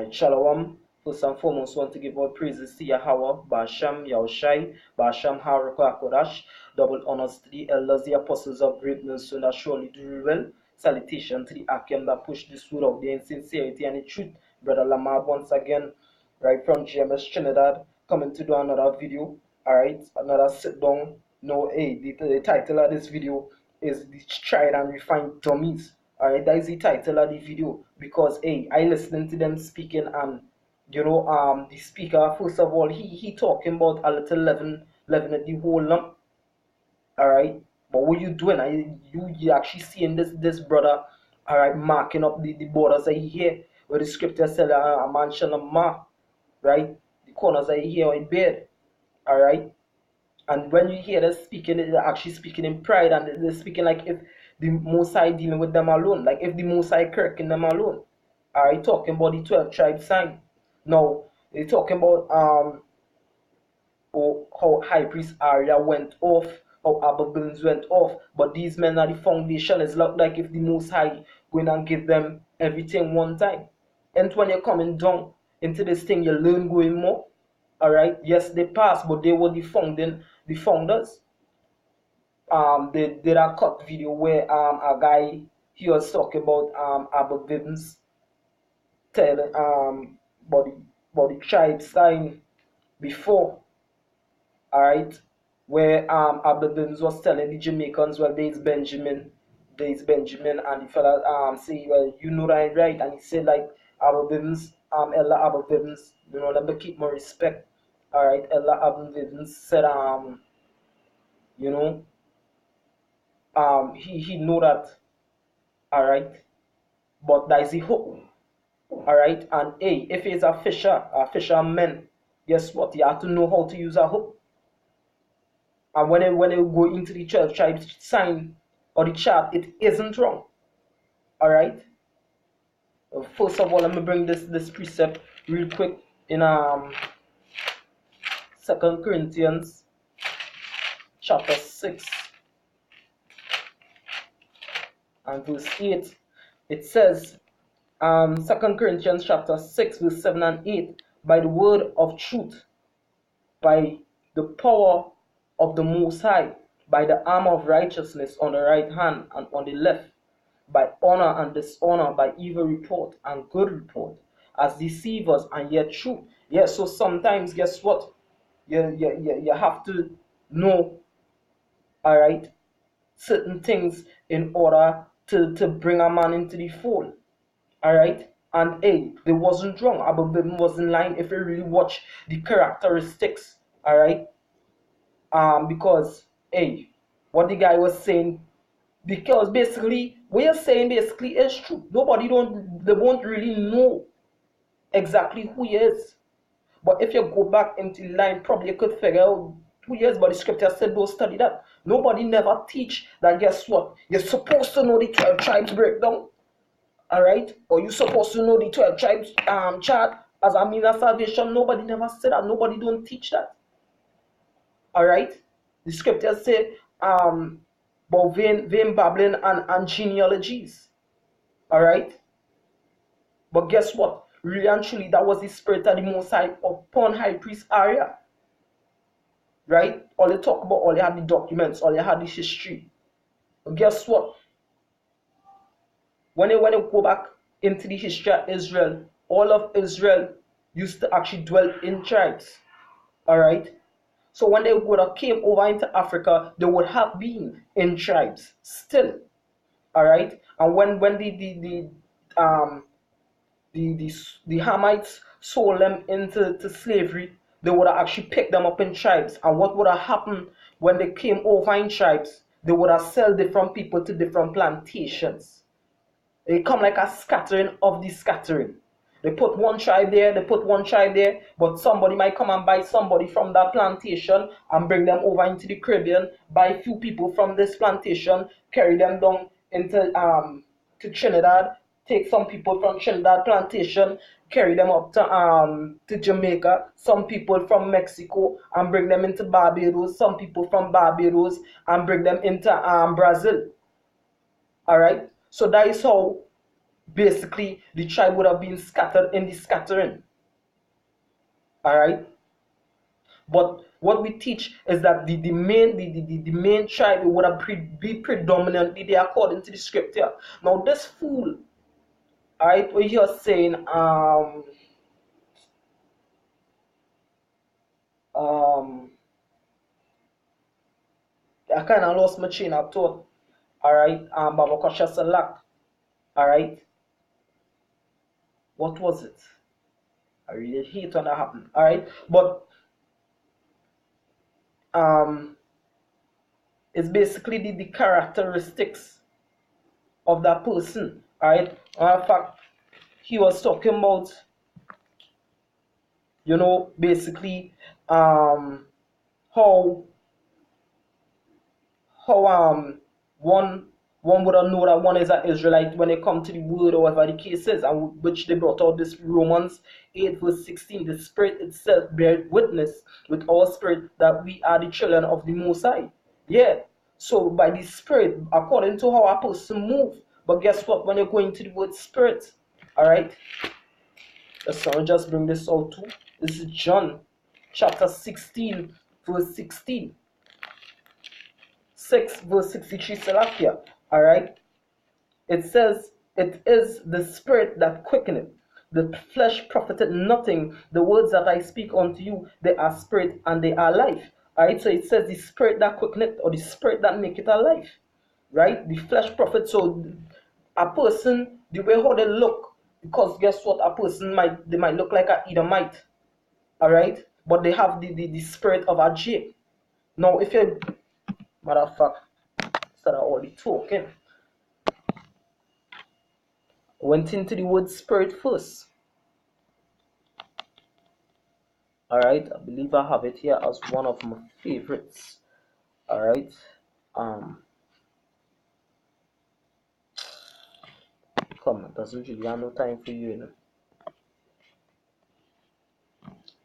Shalom. First and foremost, want to give all praises to Yahweh, Basham, Yahushai, Basham, Haruka, double honors to the elders, the apostles of greatness, that surely do well. Salutation to the Akim that push this word out there in sincerity and in truth. Brother Lamar, once again, right from GMS Trinidad, coming to do another video. Alright, another sit down. No, hey, the title of this video is the Tried and Refined Dummies. Alright, that is the title of the video because hey, I listening to them speaking and the speaker first of all he talking about a little leaven at the whole lump. Alright, but what you doing? You actually seeing this brother, alright, marking up the borders that he here where the scripture said a man shall not mark, right? The corners that he here in bed, alright. And when you hear them speaking, they're actually speaking in pride and they're speaking like if the Most High dealing with them alone, like if the Most High kirking them alone. Alright, talking about the 12 tribe sign. Now, they're talking about how High Priest Arya went off, how Abba Bills went off, but these men are the foundation. It's like if the Most High going and give them everything one time. And when you're coming down into this thing, you learn going more. Alright, yes, they passed, but they were the founders. They did a cut video where a guy he was talking about Abba Bibbs telling about the tribe sign before. Alright, where Abba Bibbs was telling the Jamaicans, well, there's Benjamin, and the fella say, well, you know that right, and he said like Abba Bibbs, Ella Abba Bibbs, let me keep my respect. Alright, Ella Abba Bibbs said he know that, alright, but that is the hook, alright, and hey, if he's a fisherman, guess what, you have to know how to use a hook. And when they go into the church tribe sign or the chart, it isn't wrong, alright. First of all, let me bring this precept real quick in 2 Corinthians chapter 6 and verse 8. It says, 2 Corinthians chapter 6 verse 7 and 8, by the word of truth, by the power of the Most High, by the arm of righteousness on the right hand and on the left, by honor and dishonor, by evil report and good report, as deceivers and yet true. Yes, so sometimes guess what? You have to know, alright, certain things in order to bring a man into the fold. Alright? And hey, they wasn't wrong. Abba Bim was in line if you really watch the characteristics. Alright? Because hey, what the guy was saying, because basically what you're saying basically is true. They won't really know exactly who he is. But if you go back into line, probably you could figure out who he is, but the scripture said don't study that. Nobody never teach that. Guess what? You're supposed to know the 12 tribes breakdown. Alright? Or you're supposed to know the 12 tribes chart as a means of salvation. Nobody never said that. Nobody don't teach that. Alright? The scriptures say about vain babbling and genealogies. Alright? But guess what? Really and truly, that was the spirit of the Most High upon High Priest Arya. Right? All they talk about, all they had the documents, all they had the history. But guess what? When they go back into the history of Israel, all of Israel used to actually dwell in tribes. Alright? So when they would have came over into Africa, they would have been in tribes still. Alright? And when the Hamites sold them into slavery, they would have actually picked them up in tribes. And what would have happened when they came over in tribes? They would have sold different people to different plantations. They come like a scattering of the scattering. They put one tribe there, but somebody might come and buy somebody from that plantation and bring them over into the Caribbean, buy a few people from this plantation, carry them down into to Trinidad, take some people from Trinidad plantation, carry them up to Jamaica, some people from Mexico and bring them into Barbados, some people from Barbados and bring them into Brazil. Alright? So that is how basically the tribe would have been scattered in the scattering. All right. But what we teach is that the main tribe would have be predominantly there according to the scripture. Now this fool, all right, what you're saying, um, I kind of lost my chain of thought. All right, Babakosha Salak. All right, what was it? I really hate when that happened. All right, but um, it's basically the characteristics of that person. All right, in fact, he was talking about, basically, how one would not know that one is an Israelite when it comes to the word or whatever the case is, and which they brought out this Romans 8 verse 16. The Spirit itself bears witness with our spirit that we are the children of the Most High. Yeah. So by the Spirit, according to how a person move. But guess what? When you're going to the word Spirit, all right. So just bring this out too. This is John chapter 16 verse 16. 6 verse 63 Salakia. Alright? It says, it is the spirit that quickeneth. The flesh profited nothing. The words that I speak unto you, they are spirit and they are life. Alright, so it says the spirit that quickeneth, or the spirit that maketh alive. Right? The flesh profits. So a person, the way how they look, because guess what? A person they might look like a Edomite. Alright? But they have the spirit of a Jake. Now if you, motherfucker, instead of all the talking, went into the word spirit first. Alright, I believe I have it here as one of my favorites. Alright. Come on, doesn't really have no time for you,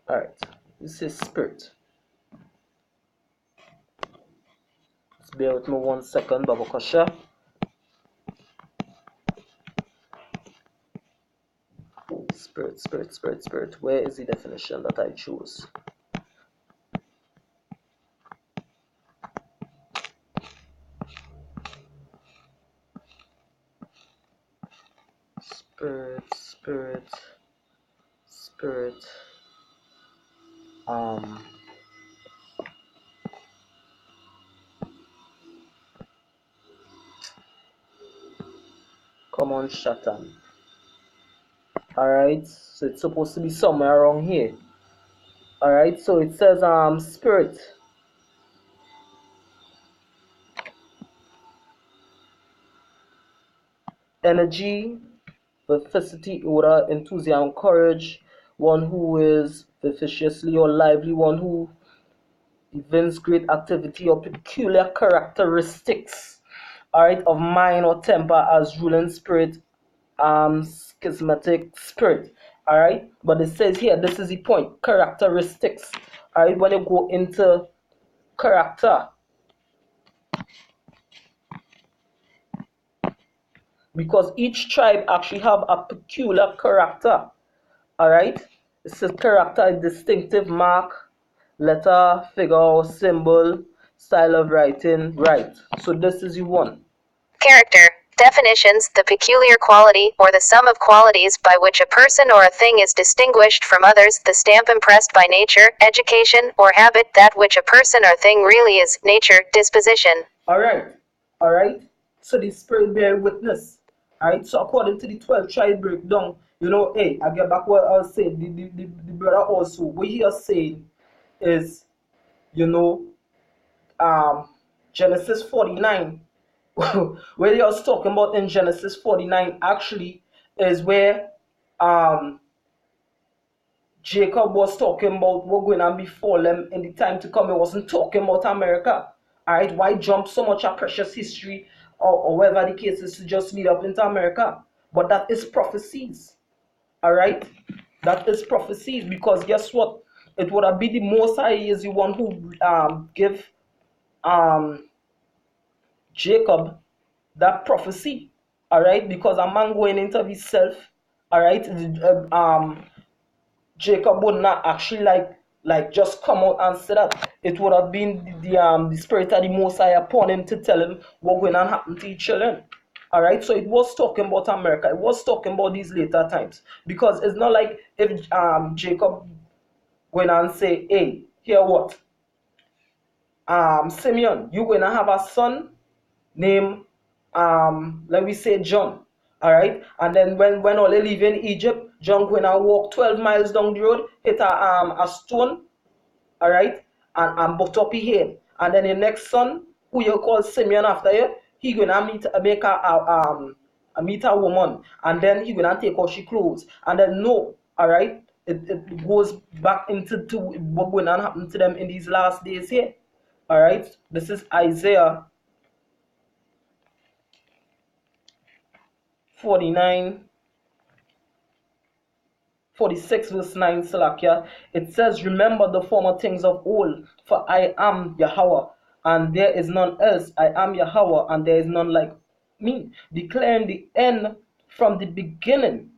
Alright, this is spirit. Just bear with me 1 second, Babakosha. Spirit, spirit, spirit, spirit. Where is the definition that I chose? Spirit, spirit, spirit. Come on, Shatan. Alright, so it's supposed to be somewhere around here. Alright, so it says spirit. Energy, vivacity, order, enthusiasm, courage, one who is vivaciously or lively, one who evinces great activity or peculiar characteristics, alright, of mind or temper as ruling spirit, schismatic spirit, alright. But it says here, this is the point, characteristics, alright. When you go into character, because each tribe actually have a peculiar character, alright. It says character is distinctive mark, letter, figure, or symbol, style of writing, right. So this is the one. Character. Definitions: the peculiar quality, or the sum of qualities by which a person or a thing is distinguished from others, the stamp impressed by nature, education, or habit, that which a person or thing really is, nature, disposition. Alright. So the spirit bear witness. Alright, so according to the 12 tribe breakdown, hey, I get back what I was saying. The brother also, what he is saying is, Genesis 49, where he was talking about in Genesis 49 actually is where Jacob was talking about what going on before them in the time to come. He wasn't talking about America. Alright, why jump so much of precious history or whatever the case is to just lead up into America? But that is prophecies. Alright? That is prophecies, because guess what? It would have been the Most High is the one who give Jacob that prophecy. All right, because a man going into himself, all right, Jacob would not actually like just come out and say that. It would have been the spirit of the Most High upon him to tell him what going to happen to his children. All right, so it was talking about America. It was talking about these later times, because it's not like if Jacob went and say, "Hey, hear what? Simeon, you're going to have a son named let me say John." All right, and then when all they leave in Egypt, John going to walk 12 miles down the road, hit a stone, all right, and butt up his head. And then the next son, who you call Simeon after you, he gonna meet a woman, and then he gonna take off she clothes, and then no, all right, it goes back into what going to happen to them in these last days here. All right, this is Isaiah 49 46 verse 9, Salakia. It says, "Remember the former things of old, for I am Yahweh, and there is none else. I am Yahweh, and there is none like me, declaring the end from the beginning,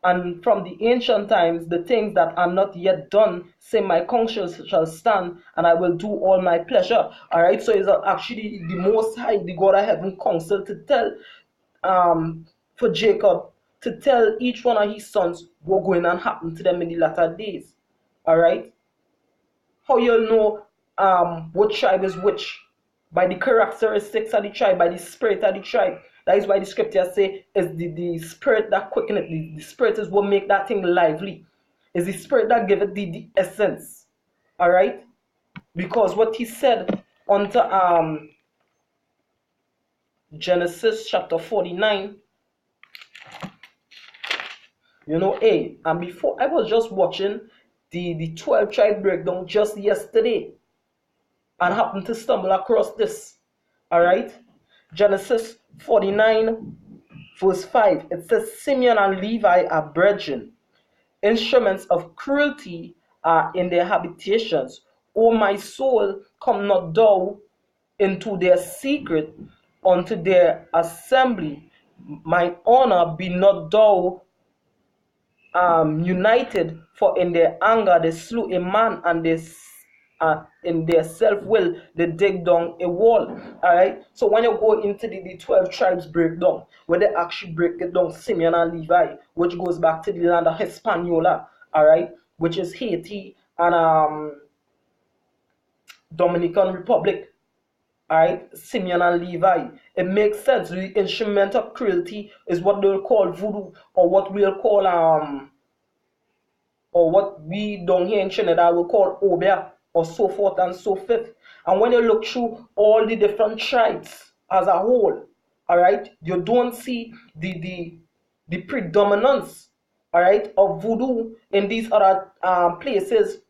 and from the ancient times, the things that are not yet done, say my conscience shall stand, and I will do all my pleasure." All right, so it's actually the Most High, the God of heaven, counsel to tell for Jacob to tell each one of his sons what going to happen to them in the latter days. All right, how you'll know what tribe is which? By the characteristics of the tribe, by the spirit of the tribe. That is why the scriptures say is the spirit that quicken it. The spirit is what make that thing lively. Is the spirit that give it the essence. All right, because what he said unto Genesis chapter 49. And before I was just watching the 12 tribe breakdown just yesterday, and happened to stumble across this. All right, Genesis 49 verse 5. It says, "Simeon and Levi are brethren. Instruments of cruelty are in their habitations. O my soul, come not thou into their secret, unto their assembly. My honor be not thou united, for in their anger they slew a man, and they in their self-will they dig down a wall." All right, so when you go into the 12 tribes breakdown, where they actually break it down, Simeon and Levi, which goes back to the land of Hispaniola, all right, which is Haiti and Dominican Republic. All right, Simeon and Levi, it makes sense. The instrument of cruelty is what they'll call voodoo, or what we'll call or what we down here in Trinidad will call Obia, or so forth and so forth. And when you look through all the different tribes as a whole, all right, you don't see the predominance, all right, of voodoo in these other places,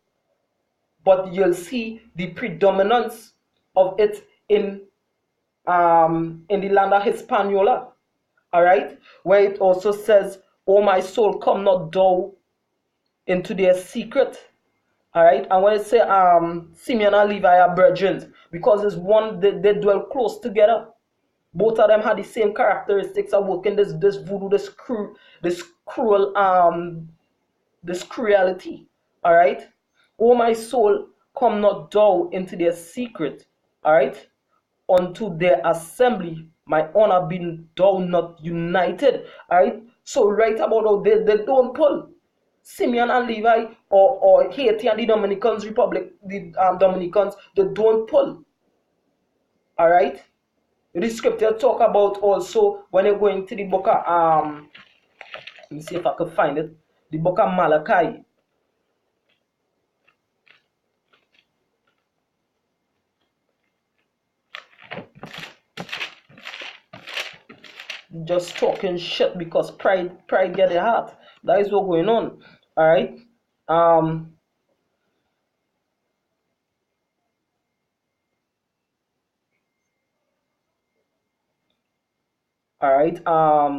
but you'll see the predominance of it in the land of Hispaniola, all right, where it also says, "O my soul, come not thou into their secret." All right, and when it say Simeon and Levi are brethren, because it's one, they dwell close together. Both of them had the same characteristics of working this voodoo, this cruel this cruelty. All right, "O my soul, come not thou into their secret." All right, "unto their assembly, my honor be thou not united." All right, so right about now, they don't pull. Simeon and Levi, or Haiti and the Dominicans Republic, the Dominicans, they don't pull. All right, the scripture talk about also when you're going to the book of let me see if I can find it, the book of Malachi. Just talking shit because pride get their heart. That is what going on. All right, all right,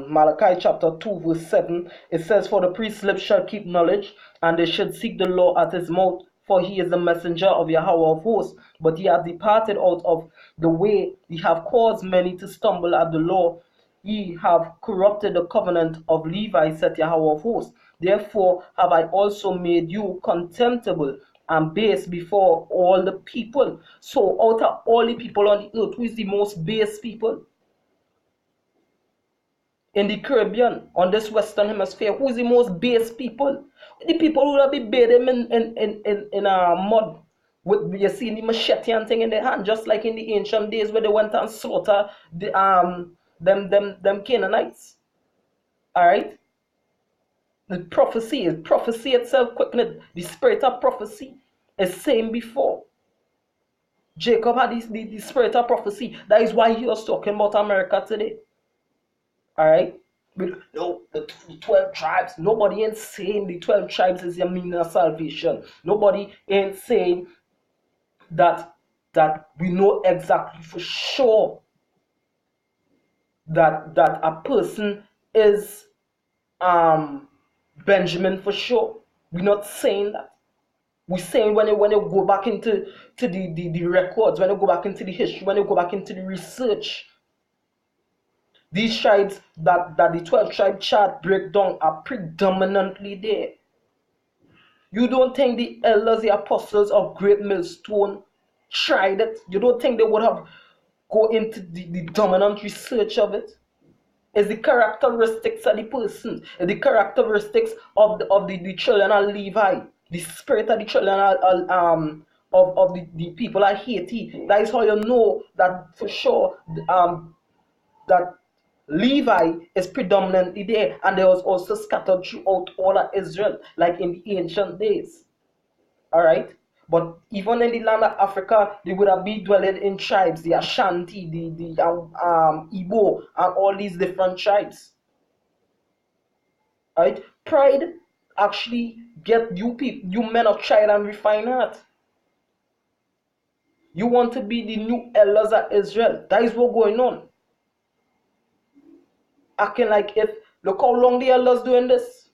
Malachi chapter 2 verse 7, it says, "For the priest's lips shall keep knowledge, and they should seek the law at his mouth, for he is the messenger of Yahweh of hosts. But he hath departed out of the way, he hath caused many to stumble at the law. ye have corrupted the covenant of Levi, saith Yahweh of hosts. Therefore have I also made you contemptible and base before all the people. So out of all the people on the earth, who is the most base people? In the Caribbean, on this Western Hemisphere, who is the most base people? The people who will be bathing in mud with, you see, the machete and thing in their hand, just like in the ancient days where they went and slaughter the them Canaanites. All right. The prophecy itself, quickly, the spirit of prophecy is saying before. Jacob had the spirit of prophecy. That is why he was talking about America today. Alright? No, the 12 tribes. Nobody ain't saying the 12 tribes is your meaning of salvation. Nobody ain't saying that we know exactly for sure that a person is Benjamin for sure. We're not saying that. We're saying when you go back into the records, when you go back into the history, when you go back into the research, these tribes that the 12 tribe chart breakdown are predominantly there. You don't think the elders, the apostles of Great Millstone tried it? You don't think they would have go into the dominant research of it? It's the characteristics of the person, it's the characteristics of the children of Levi, the spirit of the children of the people of Haiti. That is how you know that for sure that Levi is predominantly there, and there was also scattered throughout all of Israel, like in the ancient days. All right. But even in the land of Africa, they would have been dwelling in tribes, the Ashanti, the Igbo, and all these different tribes. Right? Pride actually get you people, you men of tried and refined heart. You want to be the new elders of Israel. That is what's going on. Acting like if, look how long the elders doing this.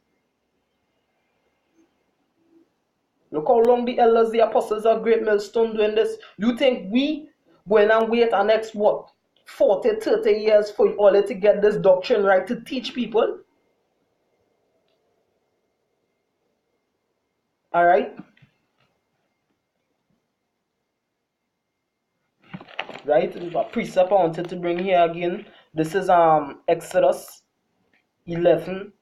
Look how long the elders, the apostles of Great Millstone doing this. You think we going and wait our next what? 40, 30 years for all to get this doctrine right to teach people? Alright? Right? A precept I wanted to bring here again. This is Exodus 11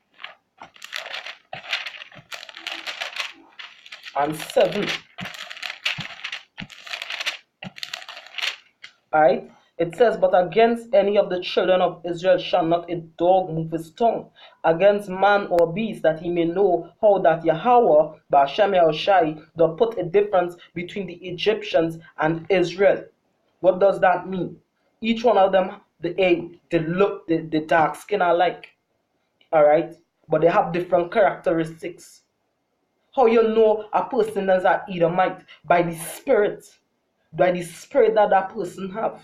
and 7. Alright? It says, but against any of the children of Israel shall not a dog move his tongue, against man or beast, that he may know how that Yahweh, Ba'ashem Yahushai, doth put a difference between the Egyptians and Israel. What does that mean? Each one of them, the look, the dark skin alike. Alright? But they have different characteristics. How you know a person is an Edomite? By the spirit. By the spirit that person have.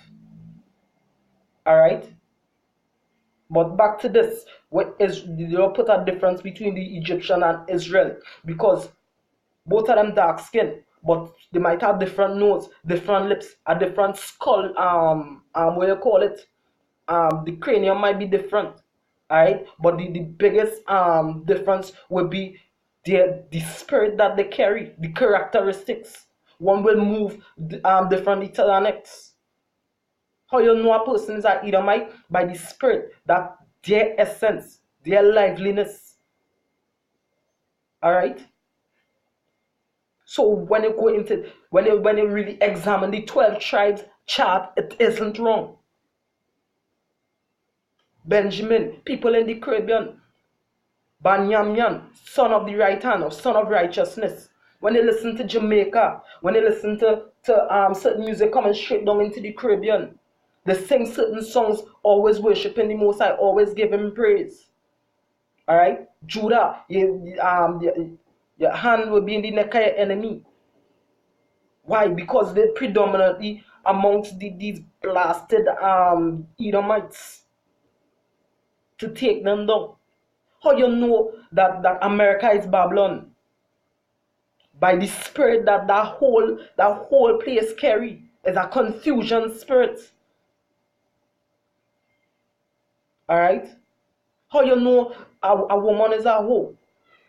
Alright? But back to this. What is, you put a difference between the Egyptian and Israel? Because both of them dark skin, but they might have different nose, different lips, a different skull, what you call it? The cranium might be different. Alright? But the biggest difference would be the spirit that they carry, the characteristics. One will move differently to the next. How you know a person is an Edomite? By the spirit, that their essence, their liveliness. Alright? So when you go into, when you really examine the 12 tribes chart, it isn't wrong. Benjamin, people in the Caribbean, Banyamyan, son of the right hand, or son of righteousness. When they listen to Jamaica, when they listen to certain music coming straight down into the Caribbean, they sing certain songs, always worshiping the Most High, always giving praise. Alright? Judah, your hand will be in the neck of your enemy. Why? Because they're predominantly amongst these blasted Edomites to take them down. How you know that America is Babylon? By the spirit that whole place carry. It's a confusion spirit. Alright? How you know a woman is a hoe?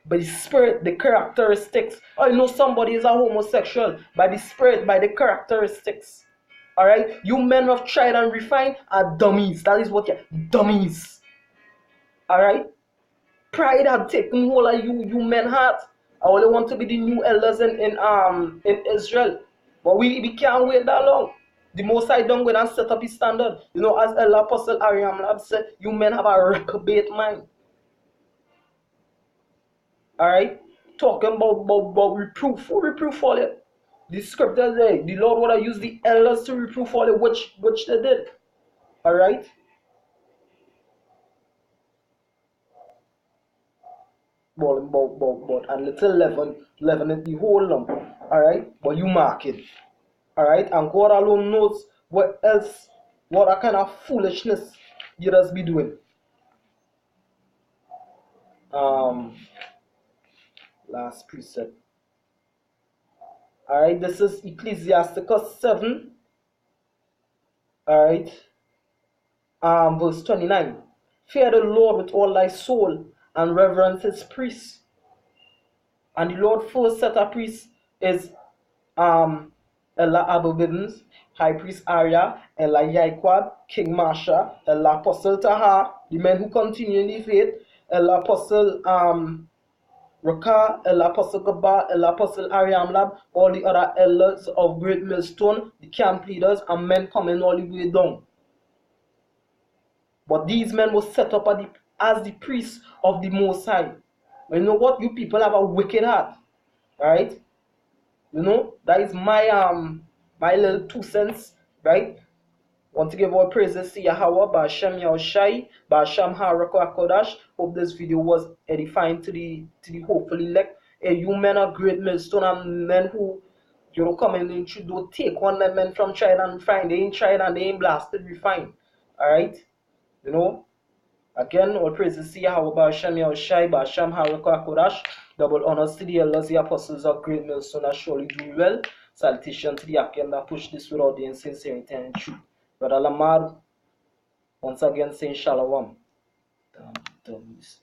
By the spirit, the characteristics. How you know somebody is a homosexual? By the spirit, by the characteristics. Alright? You men have tried and refined are dummies. That is what you're dummies. Alright? Pride had taken hold of you men heart. I only want to be the new elders in Israel. But we can't wait that long. The Most High done with and set up his standard. You know, as Elder Apostle Ariam Lab said, you men have a reprobate mind. Alright? Talking about reproof. Who reproof all it? The scriptures say the Lord would have used the elders to reproof all it, which they did. Alright? But a little leaven in the whole lump. Alright? But you mark it. Alright? And God alone knows what kind of foolishness you just be doing. Last precept. Alright, this is Ecclesiasticus 7. Alright. Verse 29. Fear the Lord with all thy soul and reverence his priests. And the Lord first set of priests is Ella Abobidens, High Priest Arya, Ella Yaikwad, King Marsha, Ella Apostle Taha, the men who continue in the faith, Ella Apostle Raka, Ella Apostle Gaba, Ella Apostle Ariamlab, all the other elders of Great Millstone, the camp leaders, and men coming all the way down. But these men were set up as the priests of the Most High. But you know what? You people have a wicked heart. Right? You know, that is my little 2 cents, right? Want to give all praises to Yahweh, Ba'ashem Yahushai, Ba'ashem HaRakah Kodash. Hope this video was edifying to the hopefully elect. You men are great millstone and men who, you know, come in and should do take one men from tried and refined. They ain't tried and they ain't blasted refined. Alright? You know? Again, all praises to Yahweh, Ba'ashem Yahushai, Ba'ashem HaRakah Kodash. Double honors to the elders, the apostles of great millstone that surely do well. Salutation to the Akim that push this with audience, sincerity and truth. Brother Lamar, once again saying shalom. Dummies.